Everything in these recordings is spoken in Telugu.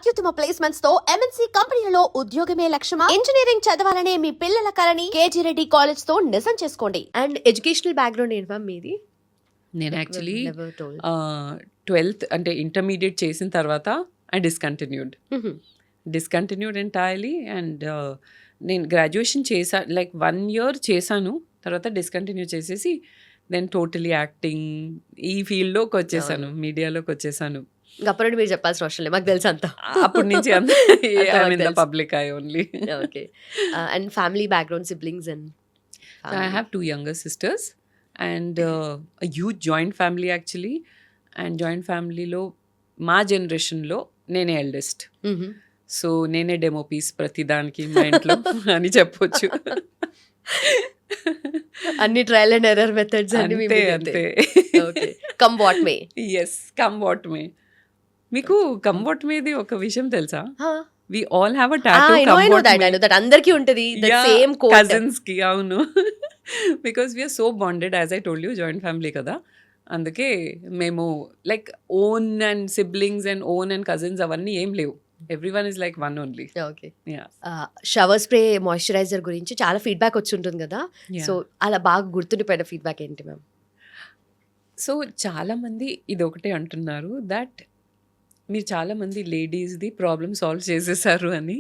అత్యుత్తమ ప్లేస్మెంట్స్ తో ఎంఎన్సీ కంపెనీలలో ఉద్యోగమే లక్ష్యమా? ఇంజనీరింగ్ చదవాలనే మీ పిల్లల కలని కేజీ రెడ్డి కాలేజ్ తో నిజం చేసుకోండి. అండ్ ఎడ్యుకేషనల్ బ్యాక్గ్రౌండ్ ఏంటి మ్యామ్ మీది? నేను యాక్చువల్లీ 12th అంటే ఇంటర్మీడియట్ చేసిన తర్వాత ఐ డిస్కంటిన్యూడ్ ఎంటైర్లీ. అండ్ నేను గ్రాడ్యుయేషన్ చేసా, లైక్ 1 year చేశాను, తర్వాత డిస్కంటిన్యూ చేసేసి దెన్ టోటలీ యాక్టింగ్ ఈ ఫీల్డ్లోకి వచ్చేసాను, మీడియాలోకి వచ్చేసాను. అప్పుడు మీరు చెప్పాల్సిన అవసరం లేదు, మాకు తెలుసు అంతా. అప్పటి నుంచి public I only. Okay. And family background, siblings and I have 2 younger sisters and a huge joint family actually. And joint ఫ్యామిలీలో మా జనరేషన్లో నేనే ఎల్డెస్ట్, సో నేనే డెమో పీస్ ప్రతిదానికి మా ఇంట్లో అని చెప్పొచ్చు. అన్ని ట్రయల్ అండ్ ఎర్రర్ మెథడ్స్ అంతే అంతే. Come what may. Yes, come what may. మీకు కమ్ వాట్ మేది ఒక విషయం తెలుసా? We all have a tattoo come what may. అందరికీ ఉంటది సేమ్ కోట్. కజిన్స్ కి, అవును. Because we are so bonded, as I told you, joint family కదా. అందుకే మేము like own and siblings and own and cousins అవన్నీ ఏం లేవు. Everyone is like one only. Okay. Shower spray moisturizer గురించి చాలా ఫీడ్బ్యాక్ వచ్చి ఉంటుంది కదా, సో అలా బాగా గుర్తుండిపోయిన ఫీడ్బ్యాక్ ఏంటి మ్యామ్? సో చాలామంది ఇది ఒకటే అంటున్నారు, దట్ మీరు చాలామంది లేడీస్ది ప్రాబ్లమ్ సాల్వ్ చేసేసారు అని.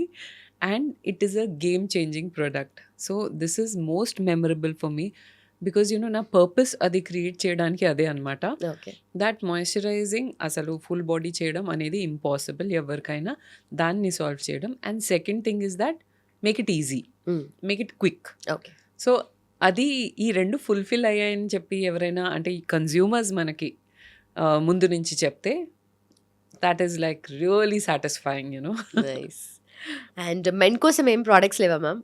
And it is a game changing product. So this is most memorable for me because నా పర్పస్ అది క్రియేట్ చేయడానికి అదే అనమాట. దట్ మాయిశ్చరైజింగ్ అసలు ఫుల్ బాడీ చేయడం అనేది ఇంపాసిబుల్ ఎవరికైనా, దాన్ని సాల్వ్ చేయడం. And second thing is that make it easy, make it quick. Okay. So అది ఈ రెండు ఫుల్ఫిల్ అయ్యాయని చెప్పి ఎవరైనా, అంటే ఈ కన్జ్యూమర్స్ మనకి ముందు నుంచి చెప్తే, that is like really satisfying, nice. And men కోసం ఏం ప్రోడక్ట్స్ లేవా మ్యామ్?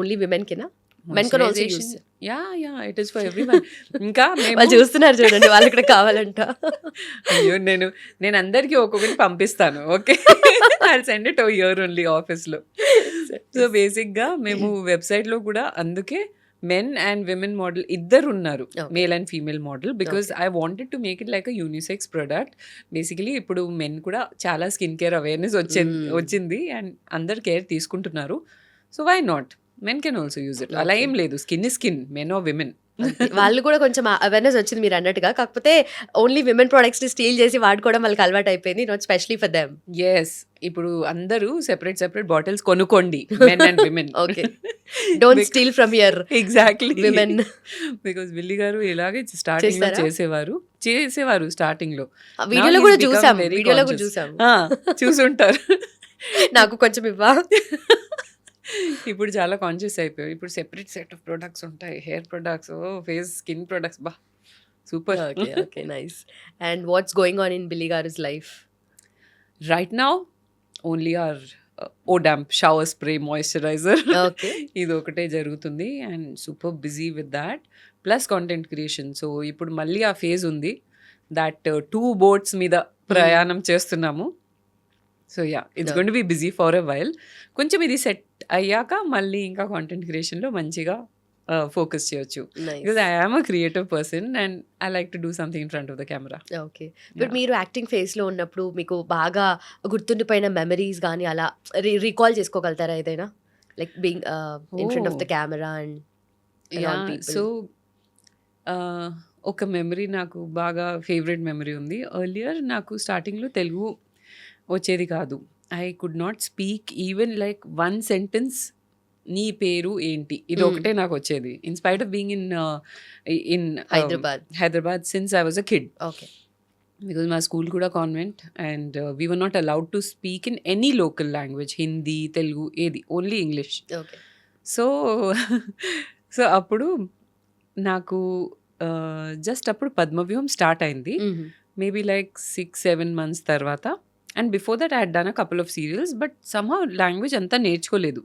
ఓన్లీ విమెన్ కినా? Men can also use. Yeah, it is for everyone. ఇంకా వాళ్ళు చూస్తున్నారు చూడండి, వాళ్ళకి కూడా కావాలంట. అయ్యో, నేను అందరికీ ఒక్కొక్కటి పంపిస్తాను. Okay, I send it here only ఆఫీస్లో. సో బేసిక్గా మేము వెబ్సైట్లో కూడా అందుకే మెన్ అండ్ విమెన్ మోడల్ ఇద్దరు ఉన్నారు, male and female model, because I wanted to make it like a unisex product. Basically ఇప్పుడు మెన్ కూడా చాలా స్కిన్ కేర్ అవేర్నెస్ వచ్చింది అండ్ అందరు కేర్ తీసుకుంటున్నారు. So why not, men can also use it. అలా ఏం లేదు, skin is skin, men or women. వాళ్ళు కూడా కొంచెం అవేర్నెస్ వచ్చింది మీరు అన్నట్టుగా, కాకపోతే ఓన్లీ విమెన్ ప్రొడక్ట్స్ ని స్టీల్ చేసి వాడుకోవడం వాళ్ళకి అలవాటు అయిపోయింది, not specially for them. Yes, ఇప్పుడు అందరూ సెపరేట్ బాటిల్స్ కొనుక్కోండి, men and women. Okay, don't steel from here. Exactly, women. Because Willey గారు ఇలాగే స్టార్టింగ్ లో చేసేవారు స్టార్టింగ్ లో. వీడియోలో కూడా చూసాం. చూసుంటారు. నాకు కొంచెం ఇవ్వా. ఇప్పుడు చాలా కాన్షియస్ అయిపోయారు. ఇప్పుడు సెపరేట్ సెట్ ఆఫ్ ప్రొడక్ట్స్ ఉంటాయి, hair products, face skin products. బా super. Okay, nice. And what's going on in Billy గారుస్ life right now? Only or ఓడాంప్ షవర్ స్ప్రే మాయిశ్చరైజర్, ఇది ఒకటే జరుగుతుంది. And super busy with that, plus content creation. So ఇప్పుడు మళ్ళీ ఆ ఫేజ్ ఉంది, దట్ 2 boats మీద ప్రయాణం చేస్తున్నాము. So yeah, it's going to be busy for a while. కొంచెం ఇది సెట్ అయ్యాక మళ్ళీ ఇంకా కాంటెంట్ క్రియేషన్లో మంచిగా ఫోకస్ చేయొచ్చు. Because I am a creative person and I like to do something in front of the camera. Okay. But మీరు యాక్టింగ్ ఫేజ్లో ఉన్నప్పుడు మీకు బాగా గుర్తుండిపోయిన మెమరీస్ కానీ అలా రీకాల్ చేసుకోగలుగుతారా ఏదైనా, like being in front of the camera and so ఒక మెమరీ నాకు బాగా ఫేవరెట్ మెమరీ ఉంది. ఎర్లియర్ నాకు స్టార్టింగ్లో తెలుగు వచ్చేది కాదు. I could not speak even like 1 sentence, నీ పేరు ఏంటి, ఇది ఒకటే నాకు వచ్చేది. In spite of being in Hyderabad since I was a kid. Okay. Because మా స్కూల్ కూడా convent and we were not allowed to speak in any local language, Hindi, Telugu, ఏది, ఓన్లీ ఇంగ్లీష్. ఓకే. సో అప్పుడు నాకు జస్ట్ అప్పుడు పద్మవ్యూహం స్టార్ట్ అయింది, మేబీ లైక్ 6-7 months తర్వాత. And before that I had done a couple of serials, but somehow language అంతా నేర్చుకోలేదు.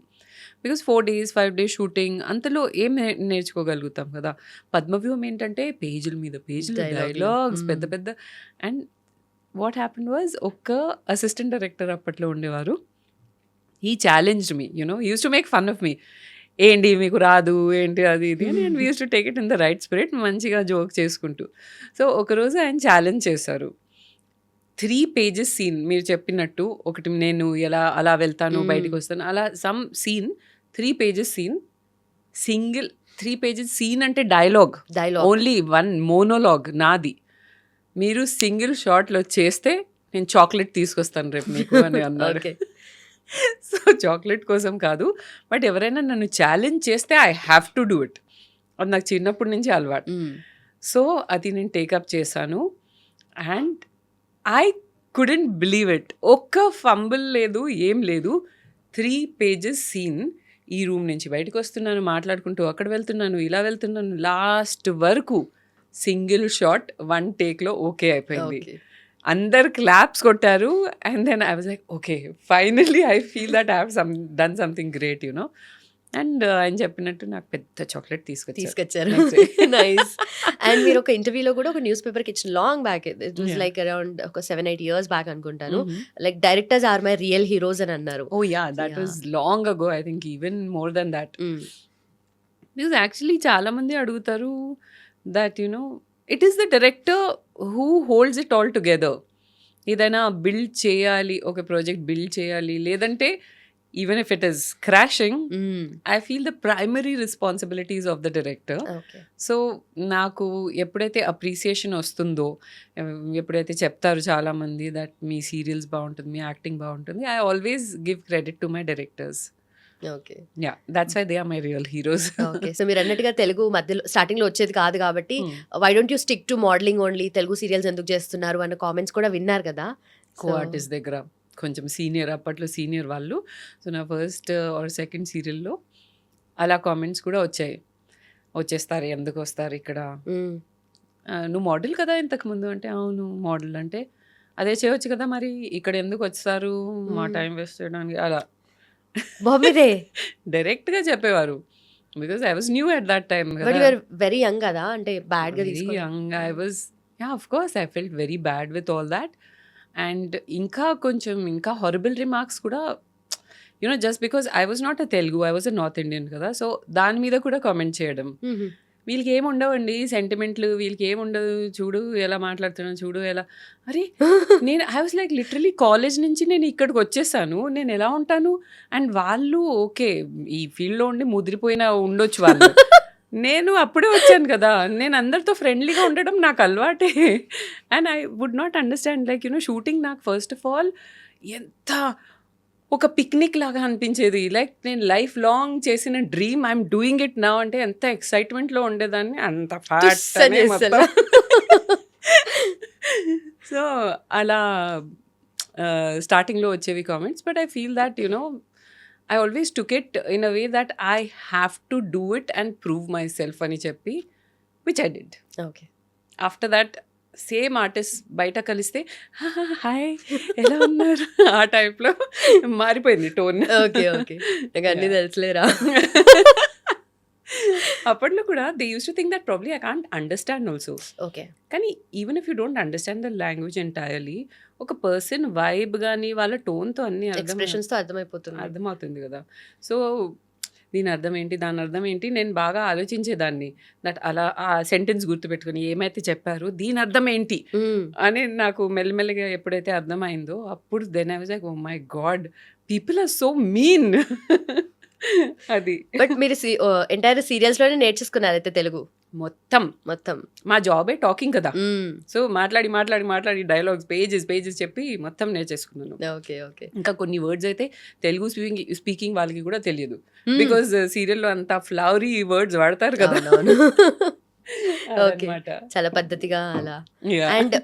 బికాస్ 4 days 5 days షూటింగ్, అంతలో ఏం నేర్చుకోగలుగుతాం కదా. పద్మవ్యూహం ఏంటంటే పేజీల మీద పేజీలు, డైలాగ్స్ పెద్ద పెద్ద. అండ్ వాట్ హ్యాపెండ్ వాజ్, ఒక్క అసిస్టెంట్ డైరెక్టర్ అప్పట్లో ఉండేవారు. He challenged me, used to make fun of me. ఏంటి మీకు రాదు ఏంటి అది ఇది అని. And we used to take it in the right spirit, మంచిగా జోక్ చేసుకుంటూ. సో ఒకరోజు ఆయన ఛాలెంజ్ చేశారు, 3 పేజెస్ సీన్ మీరు చెప్పినట్టు ఒకటి నేను ఎలా అలా వెళ్తాను బయటికి వస్తాను అలా some scene 3 pages scene single 3 pages scene అంటే డైలాగ్ ఓన్లీ 1 మోనోలాగ్ నాది మీరు సింగిల్ షాట్లో చేస్తే నేను చాక్లెట్ తీసుకొస్తాను రేపు మీకు అని అన్నాడు. సో చాక్లెట్ కోసం కాదు, బట్ ఎవరైనా నన్ను ఛాలెంజ్ చేస్తే I have to do it. అది నాకు చిన్నప్పటి నుంచి అలవాటు. సో అది నేను టేకప్ చేశాను and I couldn't believe it. ఒక్క ఫంబుల్ లేదు, ఏం లేదు. 3 పేజెస్ సీన్. ఈ రూమ్ నుంచి బయటకు వస్తున్నాను, మాట్లాడుకుంటూ అక్కడ వెళ్తున్నాను, ఇలా వెళ్తున్నాను, లాస్ట్ వరకు సింగిల్ షాట్ 1 టేక్లో ఓకే అయిపోయింది. అందరు క్లాప్స్ కొట్టారు and then I was like okay finally I feel that I have done something great you know. And ఆయన చెప్పినట్టు నాకు పెద్ద చాక్లెట్ తీసుకొచ్చారు. నైస్. అండ్ మీరు ఒక ఇంటర్వ్యూలో కూడా ఒక న్యూస్ పేపర్కి ఇచ్చిన long back, it was like around ఒక 7-8 years బ్యాక్ అనుకుంటాను, like directors are my real heroes అని అన్నారు. Oh yeah, that was long ago. I think even more than that. Because actually చాలా మంది అడుగుతారు that you know it is the director who holds it all together. ఏదైనా బిల్డ్ చేయాలి, ఒక ప్రాజెక్ట్ బిల్డ్ చేయాలి, లేదంటే even if it is crashing, I feel the primary responsibilities of the director. So నాకు ఎప్పుడైతే అప్రిసియేషన్ వస్తుందో, ఎప్పుడైతే చెప్తారు చాలామంది దట్ మీ సీరియల్స్ బాగుంటుంది, మీ యాక్టింగ్ బాగుంటుంది, I always give credit to my directors. Okay, ya, that's why they are my real heroes. Okay, so మీరు అన్నట్టుగా తెలుగు మధ్యలో స్టార్టింగ్లో వచ్చేది కాదు కాబట్టి why don't you stick to modelling only, Telugu serials ఎందుకు చేస్తున్నారు అన్న కామెంట్స్ కూడా విన్నారు కదా కో ఆర్టిస్ట్ దగ్గర. కొంచెం సీనియర్, అప్పట్లో సీనియర్ వాళ్ళు. సో నా ఫస్ట్ ఆర్ సెకండ్ సీరియల్లో అలా కామెంట్స్ కూడా వచ్చేస్తారు, ఎందుకు వస్తారు ఇక్కడ, నువ్వు మోడల్ కదా ఇంతకుముందు అంటే, అవును మోడల్ అంటే అదే చేయవచ్చు కదా, మరి ఇక్కడ ఎందుకు వచ్చారు మా టైం వేస్ట్ చేయడానికి, అలా డైరెక్ట్గా చెప్పేవారు. Because I was new at that time. Very young కదా, అంటే బ్యాడ్ గా very young I was. Yeah, of course I felt very bad with all that. And ఇంకా హారబుల్ రిమార్క్స్ కూడా you know, just because I was not a Telugu, I was a north Indian కదా, సో దాని మీద కూడా కామెంట్ చేయడం. వీళ్ళకి ఏమి ఉండవండి సెంటిమెంట్లు, వీళ్ళకి ఏమి ఉండదు, చూడు ఎలా మాట్లాడుతున్నాను, చూడు ఎలా. అరే నేను I was like literally college నుంచి నేను ఇక్కడికి వచ్చేసాను, నేను ఎలా ఉంటాను. అండ్ వాళ్ళు ఓకే ఈ ఫీల్డ్లో ఉండి ముదిరిపోయిన ఉండొచ్చు వాళ్ళు, నేను అప్పుడే వచ్చాను కదా, నేను అందరితో ఫ్రెండ్లీగా ఉండడం నాకు అలవాటే. And I would not understand like you know shooting నాకు ఫస్ట్ ఆఫ్ ఆల్ ఎంత ఒక పిక్నిక్ లాగా అనిపించేది. లైక్ నేను లైఫ్ లాంగ్ చేసిన dream, I'm doing it now అంటే ఎంత ఎక్సైట్మెంట్లో ఉండేదాన్ని, అంత ఫ్యాట్. సో అలా స్టార్టింగ్లో వచ్చేవి comments. But I feel that you know I always took it in a way that I have to do it and prove myself అని చెప్పి, which I did. Okay. After that, same artist బయట కలిస్తే హాయ్ ఎలా ఉన్నారు ఆ టైప్లో మారిపోయింది టోన్. ఓకే ఓకే, అన్నీ తెలుసులేరా. అప్పట్లో కూడా they used to think that probably I can't understand also. Okay, కానీ even if you don't understand the language entirely, ఒక పర్సన్ వైబ్ కానీ వాళ్ళ టోన్తో అన్ని ఎక్స్ప్రెషన్స్తో అర్థమవుతుంది కదా. సో దీని అర్థం ఏంటి, దాని అర్థం ఏంటి, నేను బాగా ఆలోచించేదాన్ని. దట్ అలా ఆ సెంటెన్స్ గుర్తుపెట్టుకుని ఏమైతే చెప్పారు దీని అర్థం ఏంటి అని నాకు మెల్లమెల్లగా ఎప్పుడైతే అర్థమైందో అప్పుడు then I was like oh my god, people are so mean. అది. బట్ మీరు ఎంటైర్ సీరియల్స్ లోనే నేర్చేసుకున్నారు అయితే తెలుగు మొత్తం. మా జాబే టాకింగ్ కదా, సో మాట్లాడి డైలాగ్స్ పేజెస్ చెప్పి మొత్తం నేర్చేసుకున్నాను. Okay okay. ఇంకా కొన్ని వర్డ్స్ అయితే తెలుగు స్పీకింగ్ వాళ్ళకి కూడా తెలియదు, బికాజ్ సీరియల్లో అంత ఫ్లవరీ వర్డ్స్ వాడతారు కదా. ఓకే, చాలా పద్ధతిగా అలా. అండ్